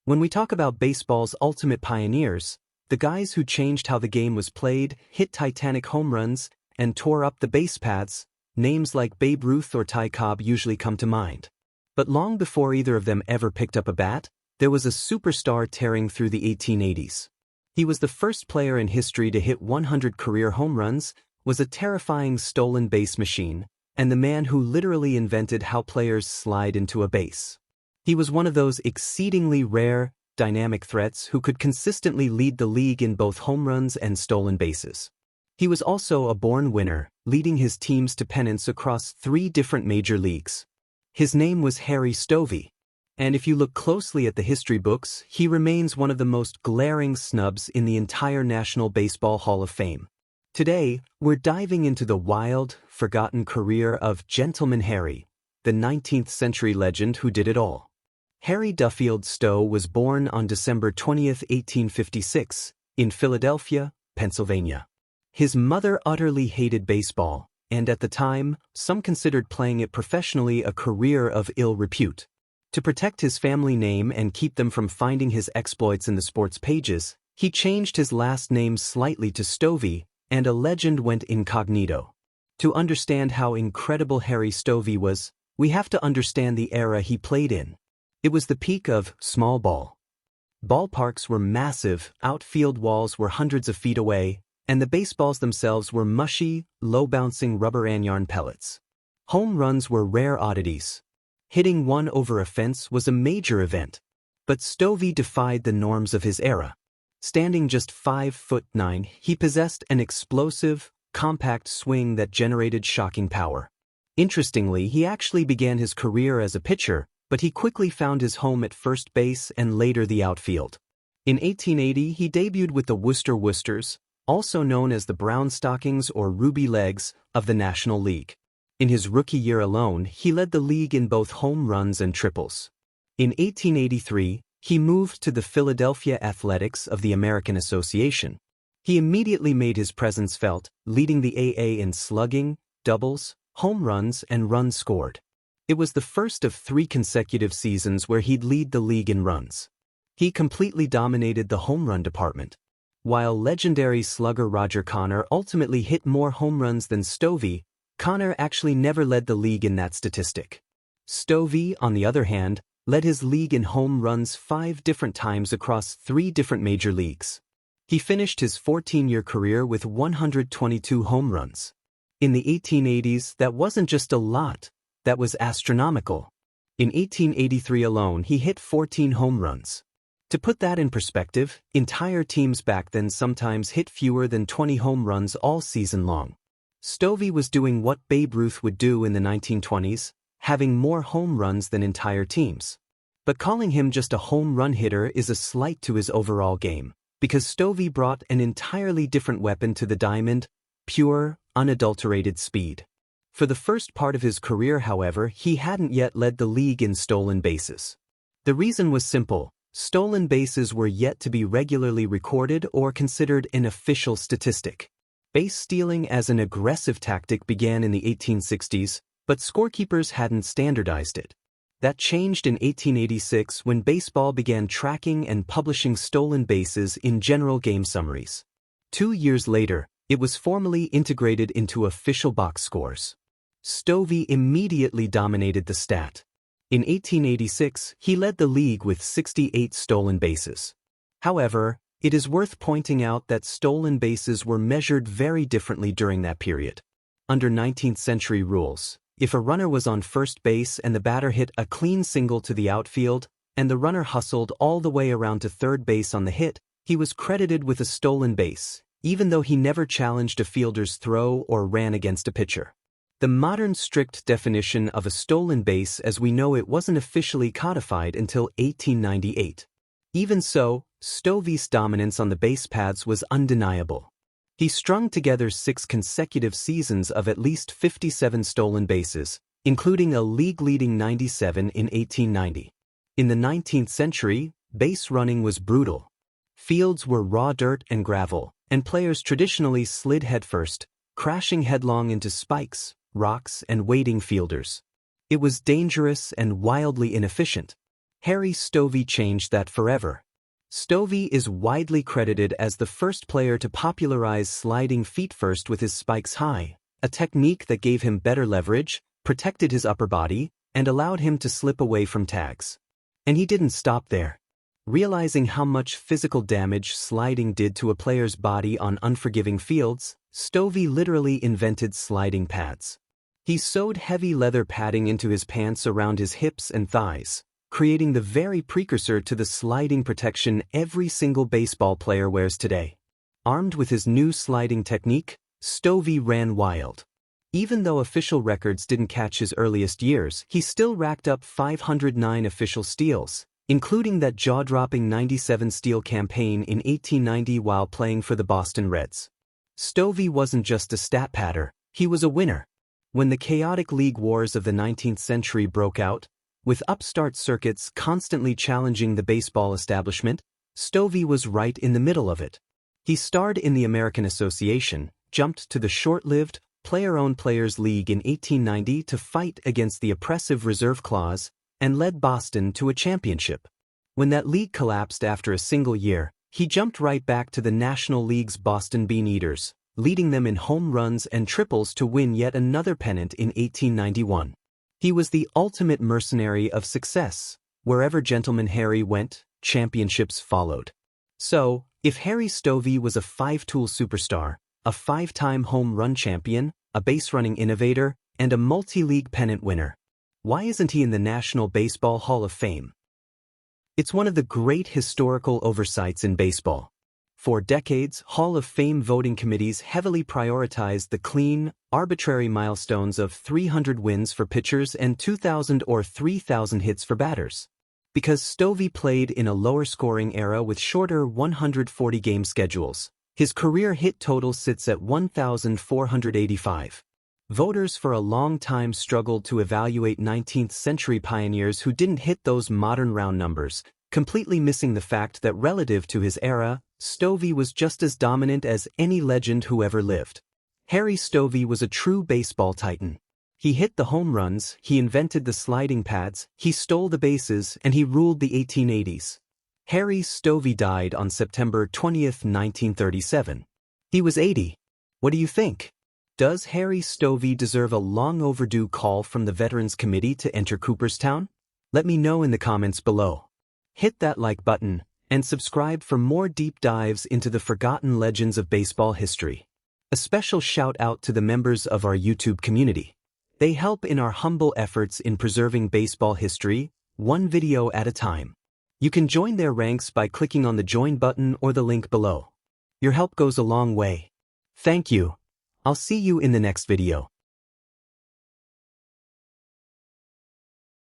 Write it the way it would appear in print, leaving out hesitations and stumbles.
When we talk about baseball's ultimate pioneers, the guys who changed how the game was played, hit titanic home runs, and tore up the base paths, names like Babe Ruth or Cobb usually come to mind. But long before either of them ever picked up a bat, there was a superstar tearing through the 1880s. He was the first player in history to hit 100 career home runs, was a terrifying stolen base machine, and the man who literally invented how players slide into a base. He was one of those exceedingly rare, dynamic threats who could consistently lead the league in both home runs and stolen bases. He was also a born winner, leading his teams to pennants across 3 different major leagues. His name was Harry Stovey, and if you look closely at the history books, he remains one of the most glaring snubs in the entire National Baseball Hall of Fame. Today, we're diving into the wild, forgotten career of Gentleman Harry, the 19th century legend who did it all. Harry Duffield Stowe was born on December 20, 1856, in Philadelphia, Pennsylvania. His mother utterly hated baseball, and at the time, some considered playing it professionally a career of ill repute. To protect his family name and keep them from finding his exploits in the sports pages, he changed his last name slightly to Stovey, and a legend went incognito. To understand how incredible Harry Stovey was, we have to understand the era he played in. It was the peak of small ball. Ballparks were massive, outfield walls were hundreds of feet away, and the baseballs themselves were mushy, low-bouncing rubber and yarn pellets. Home runs were rare oddities. Hitting one over a fence was a major event. But Stovey defied the norms of his era. Standing just 5'9", he possessed an explosive, compact swing that generated shocking power. Interestingly, he actually began his career as a pitcher, but he quickly found his home at first base and later the outfield. In 1880, he debuted with the Worcester Worcesters, also known as the Brown Stockings or Ruby Legs, of the National League. In his rookie year alone, he led the league in both home runs and triples. In 1883, he moved to the Philadelphia Athletics of the American Association. He immediately made his presence felt, leading the AA in slugging, doubles, home runs, and runs scored. It was the first of 3 consecutive seasons where he'd lead the league in runs. He completely dominated the home run department. While legendary slugger Roger Connor ultimately hit more home runs than Stovey, Connor actually never led the league in that statistic. Stovey, on the other hand, led his league in home runs 5 different times across 3 different major leagues. He finished his 14-year career with 122 home runs. In the 1880s, that wasn't just a lot, that was astronomical. In 1883 alone, he hit 14 home runs. To put that in perspective, entire teams back then sometimes hit fewer than 20 home runs all season long. Stovey was doing what Babe Ruth would do in the 1920s, having more home runs than entire teams. But calling him just a home run hitter is a slight to his overall game, because Stovey brought an entirely different weapon to the diamond: pure, unadulterated speed. For the first part of his career, however, he hadn't yet led the league in stolen bases. The reason was simple: stolen bases were yet to be regularly recorded or considered an official statistic. Base stealing as an aggressive tactic began in the 1860s, but scorekeepers hadn't standardized it. That changed in 1886 when baseball began tracking and publishing stolen bases in general game summaries. 2 years later, it was formally integrated into official box scores. Stovey immediately dominated the stat. In 1886, he led the league with 68 stolen bases. However, it is worth pointing out that stolen bases were measured very differently during that period. Under 19th century rules, if a runner was on first base and the batter hit a clean single to the outfield, and the runner hustled all the way around to third base on the hit, he was credited with a stolen base, even though he never challenged a fielder's throw or ran against a pitcher. The modern strict definition of a stolen base as we know it wasn't officially codified until 1898. Even so, Stovey's dominance on the base paths was undeniable. He strung together 6 consecutive seasons of at least 57 stolen bases, including a league-leading 97 in 1890. In the 19th century, base running was brutal. Fields were raw dirt and gravel, and players traditionally slid headfirst, crashing headlong into spikes, rocks, and waiting fielders. It was dangerous and wildly inefficient. Harry Stovey changed that forever. Stovey is widely credited as the first player to popularize sliding feet first with his spikes high, a technique that gave him better leverage, protected his upper body, and allowed him to slip away from tags. And he didn't stop there. Realizing how much physical damage sliding did to a player's body on unforgiving fields, Stovey literally invented sliding pads. He sewed heavy leather padding into his pants around his hips and thighs, creating the very precursor to the sliding protection every single baseball player wears today. Armed with his new sliding technique, Stovey ran wild. Even though official records didn't catch his earliest years, he still racked up 509 official steals, including that jaw-dropping 97 steal campaign in 1890 while playing for the Boston Reds. Stovey wasn't just a stat padder, he was a winner. When the chaotic league wars of the 19th century broke out, with upstart circuits constantly challenging the baseball establishment, Stovey was right in the middle of it. He starred in the American Association, jumped to the short-lived, player-owned Players League in 1890 to fight against the oppressive reserve clause, and led Boston to a championship. When that league collapsed after a single year, he jumped right back to the National League's Boston Bean Eaters, leading them in home runs and triples to win yet another pennant in 1891. He was the ultimate mercenary of success. Wherever Gentleman Harry went, championships followed. So, if Harry Stovey was a five-tool superstar, a five-time home run champion, a base-running innovator, and a multi-league pennant winner, why isn't he in the National Baseball Hall of Fame? It's one of the great historical oversights in baseball. For decades, Hall of Fame voting committees heavily prioritized the clean, arbitrary milestones of 300 wins for pitchers and 2,000 or 3,000 hits for batters. Because Stovey played in a lower-scoring era with shorter 140-game schedules, his career hit total sits at 1,485. Voters for a long time struggled to evaluate 19th-century pioneers who didn't hit those modern round numbers, completely missing the fact that relative to his era, Stovey was just as dominant as any legend who ever lived. Harry Stovey was a true baseball titan. He hit the home runs, he invented the sliding pads, he stole the bases, and he ruled the 1880s. Harry Stovey died on September 20, 1937. He was 80. What do you think? Does Harry Stovey deserve a long-overdue call from the Veterans Committee to enter Cooperstown? Let me know in the comments below. Hit that like button, and subscribe for more deep dives into the forgotten legends of baseball history. A special shout out to the members of our YouTube community. They help in our humble efforts in preserving baseball history, one video at a time. You can join their ranks by clicking on the join button or the link below. Your help goes a long way. Thank you. I'll see you in the next video.